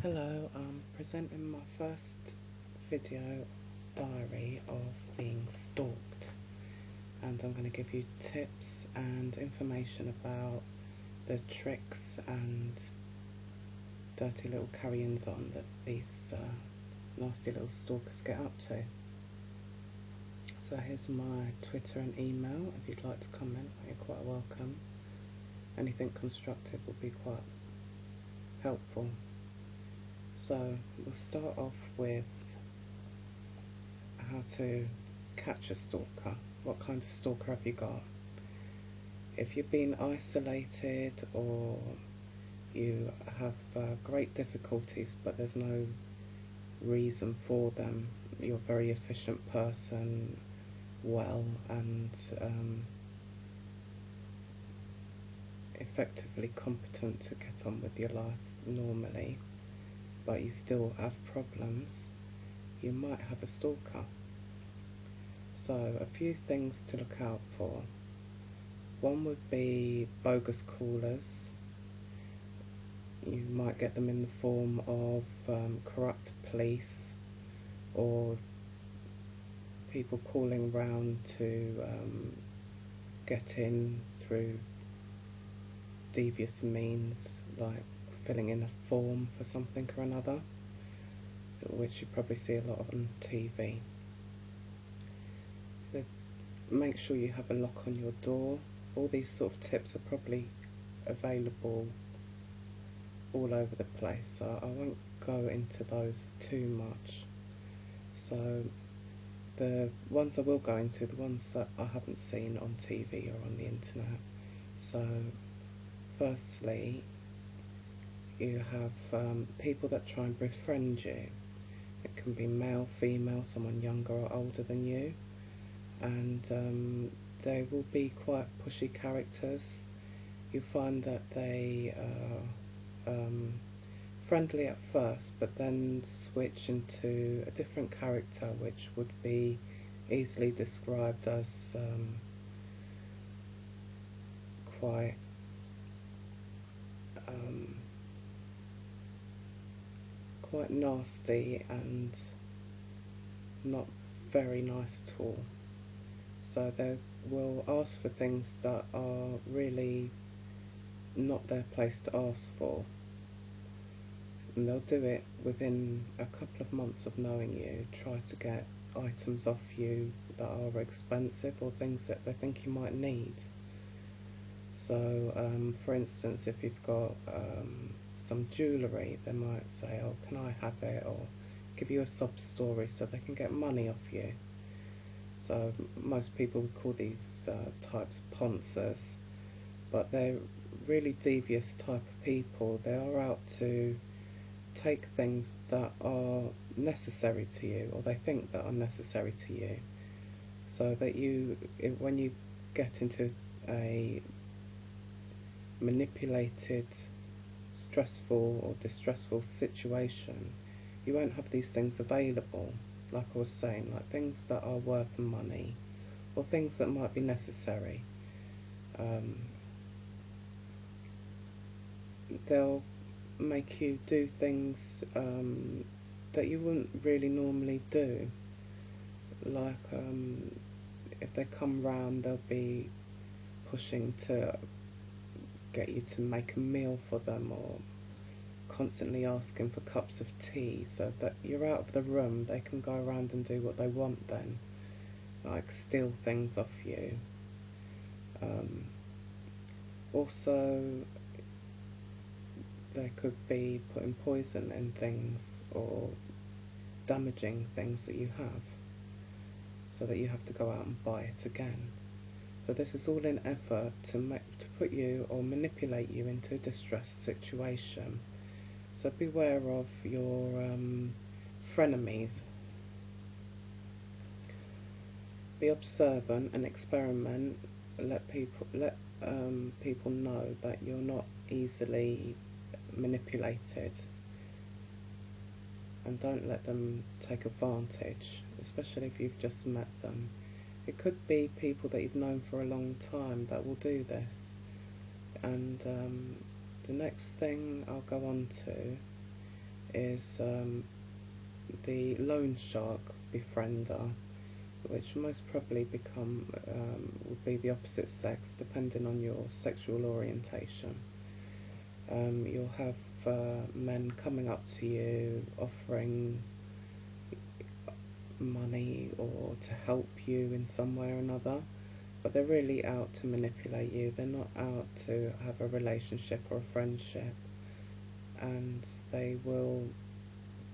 Hello, I'm presenting my first video diary of being stalked, and I'm going to give you tips and information about the tricks and dirty little carry-ins on that these nasty little stalkers get up to. So here's my Twitter and email. If you'd like to comment, you're quite welcome. Anything constructive will be quite helpful. So we'll start off with how to catch a stalker. What kind of stalker have you got? If you've been isolated or you have great difficulties but there's no reason for them, you're a very efficient person, well and effectively competent to get on with your life normally, but you still have problems, you might have a stalker. So a few things to look out for. One would be bogus callers. You might get them in the form of corrupt police or people calling round to get in through devious means, like filling in a form for something or another, which you probably see a lot of on TV. Make sure you have a lock on your door. All these sort of tips are probably available all over the place, so I won't go into those too much. So the ones I will go into, the ones that I haven't seen on TV or on the internet. So firstly, you have people that try and befriend you. It can be male, female, someone younger or older than you, and they will be quite pushy characters. You find that they are friendly at first, but then switch into a different character, which would be easily described as quite nasty and not very nice at all. So they will ask for things that are really not their place to ask for, and they'll do it within a couple of months of knowing you, try to get items off you that are expensive or things that they think you might need. So for instance, if you've got some jewellery, they might say, oh, can I have it, or give you a sob story so they can get money off you. So most people would call these types poncers, but they're really devious type of people. They are out to take things that are necessary to you, or they think that are necessary to you, so that when you get into a manipulated, stressful or distressful situation, you won't have these things available, like I was saying, like things that are worth money or things that might be necessary. They'll make you do things that you wouldn't really normally do, like if they come round, they'll be pushing to get you to make a meal for them, or constantly asking for cups of tea, so that you're out of the room, they can go around and do what they want then, like steal things off you. Also, they could be putting poison in things or damaging things that you have, so that you have to go out and buy it again. So this is all in effort to put you or manipulate you into a distressed situation. So beware of your frenemies. Be observant and experiment. Let people know that you're not easily manipulated, and don't let them take advantage, especially if you've just met them. It could be people that you've known for a long time that will do this. And the next thing I'll go on to is the loan shark befriender, which most probably would be the opposite sex, depending on your sexual orientation. You'll have men coming up to you offering money or to help you in some way or another, but they're really out to manipulate you. They're not out to have a relationship or a friendship, and they will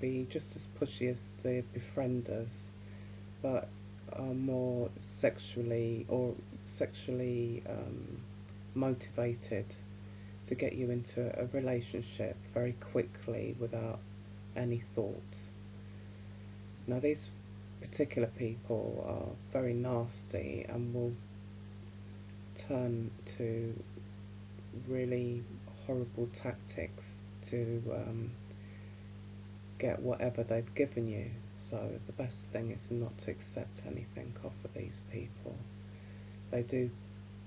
be just as pushy as the befrienders, but are more sexually motivated to get you into a relationship very quickly without any thought. Now, these particular people are very nasty and will turn to really horrible tactics to get whatever they've given you. So the best thing is not to accept anything off of these people. They do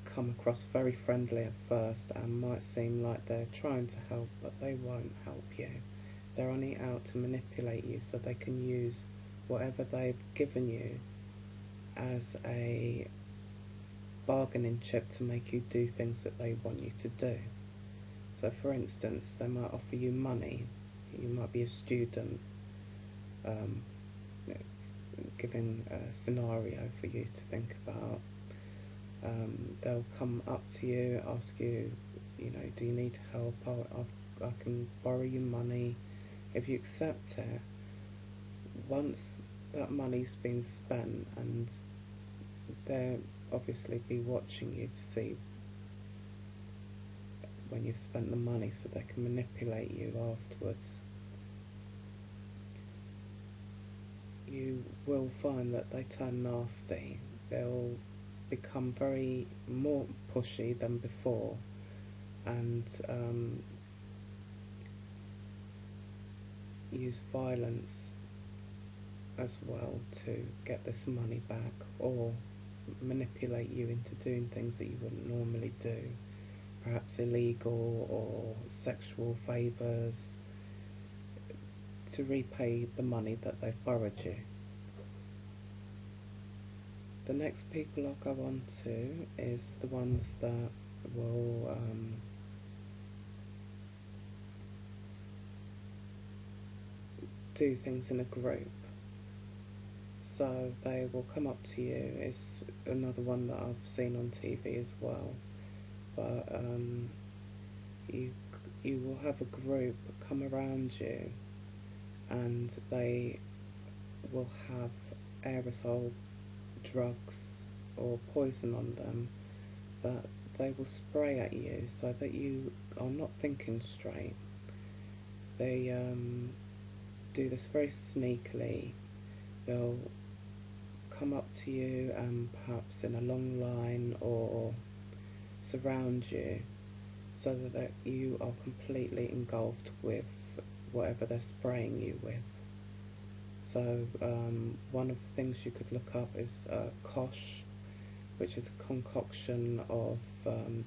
come across very friendly at first and might seem like they're trying to help, but they won't help you. They're only out to manipulate you so they can use whatever they've given you as a bargaining chip to make you do things that they want you to do. So for instance, they might offer you money. You might be a student, giving a scenario for you to think about. They'll come up to you, ask you, do you need help? I can borrow you money. If you accept it, once that money's been spent, and they'll obviously be watching you to see when you've spent the money so they can manipulate you afterwards, you will find that they turn nasty. They'll become very more pushy than before, and use violence as well to get this money back, or manipulate you into doing things that you wouldn't normally do, perhaps illegal or sexual favours, to repay the money that they've borrowed you. The next people I'll go on to is the ones that will do things in a group. So they will come up to you. It's another one that I've seen on TV as well. But you will have a group come around you, and they will have aerosol drugs or poison on them that they will spray at you so that you are not thinking straight. They do this very sneakily. They'll come up to you and perhaps in a long line or surround you so that you are completely engulfed with whatever they're spraying you with. So one of the things you could look up is Cosh, which is a concoction of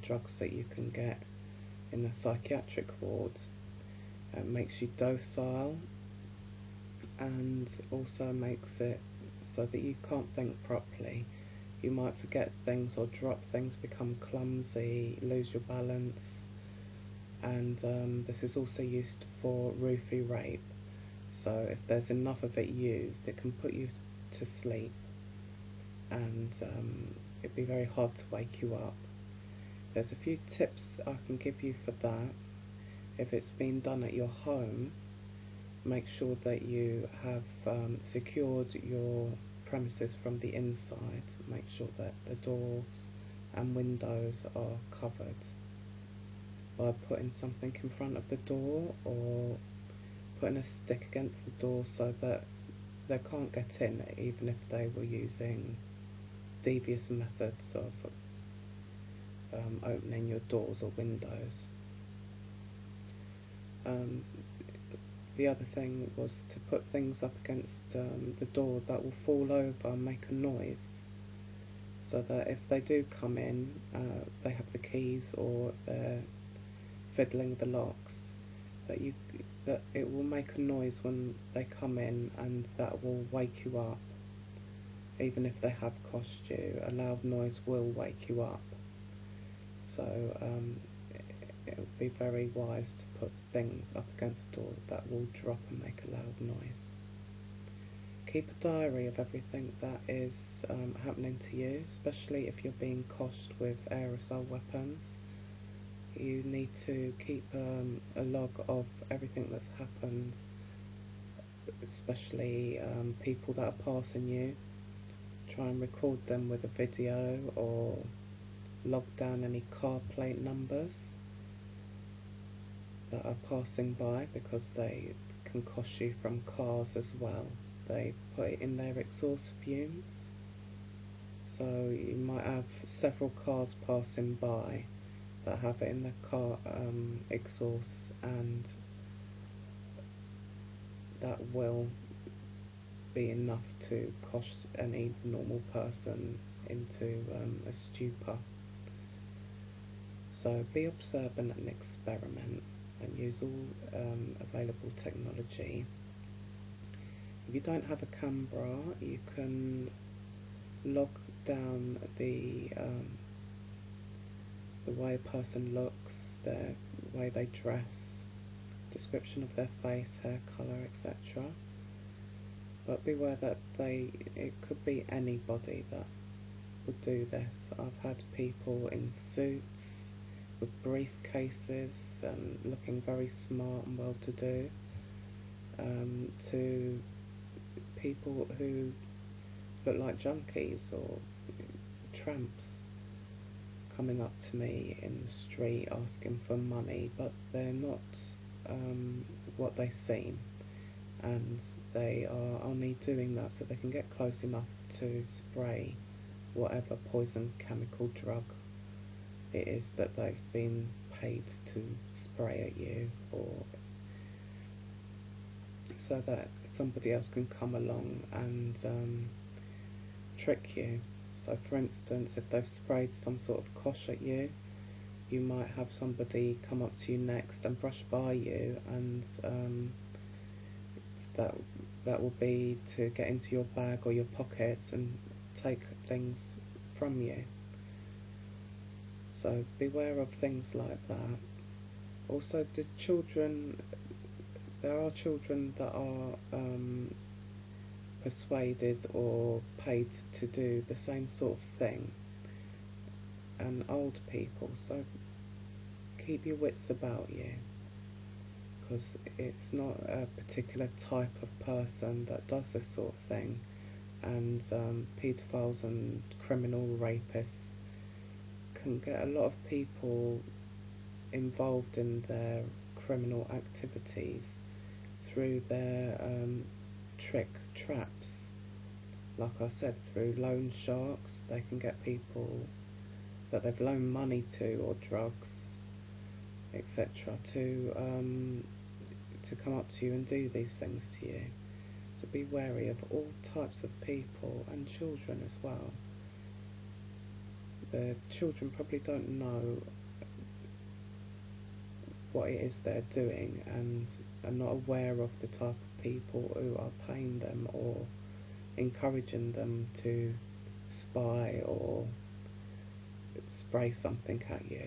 drugs that you can get in a psychiatric ward. It makes you docile and also makes it so that you can't think properly. You might forget things or drop things, become clumsy, lose your balance, and this is also used for roofie rape. So if there's enough of it used, it can put you to sleep, and it'd be very hard to wake you up. There's a few tips I can give you for that. If it's been done at your home, make sure that you have secured your premises from the inside. Make sure that the doors and windows are covered by putting something in front of the door or putting a stick against the door so that they can't get in, even if they were using devious methods of opening your doors or windows. The other thing was to put things up against the door that will fall over and make a noise, so that if they do come in, they have the keys or they're fiddling with the locks, that that it will make a noise when they come in, and that will wake you up. Even if they have cost you, a loud noise will wake you up. So it would be very wise to put things up against the door that will drop and make a loud noise. Keep a diary of everything that is happening to you, especially if you're being coshed with aerosol weapons. You need to keep a log of everything that's happened, especially people that are passing you. Try and record them with a video, or log down any car plate numbers that are passing by, because they can cost you from cars as well. They put it in their exhaust fumes, so you might have several cars passing by that have it in the car exhaust, and that will be enough to cost any normal person into a stupor. So be observant and experiment, and use all available technology. If you don't have a camera, you can log down the way a person looks, the way they dress, description of their face, hair colour, etc. But beware that it could be anybody that would do this. I've had people in suits with briefcases and looking very smart and well-to-do, to people who look like junkies or tramps coming up to me in the street asking for money, but they're not what they seem, and they are only doing that so they can get close enough to spray whatever poison chemical drug it is that they've been paid to spray at you, or so that somebody else can come along and trick you. So for instance, if they've sprayed some sort of Cosh at you, you might have somebody come up to you next and brush by you, and that will be to get into your bag or your pockets and take things from you. So beware of things like that. Also, there are children that are persuaded or paid to do the same sort of thing, and old people, so keep your wits about you, because it's not a particular type of person that does this sort of thing, and paedophiles and criminal rapists can get a lot of people involved in their criminal activities through their traps. Like I said, through loan sharks, they can get people that they've loaned money to, or drugs, etc., to come up to you and do these things to you. So be wary of all types of people, and children as well. The children probably don't know what it is they're doing, and are not aware of the type of people who are paying them or encouraging them to spy or spray something at you.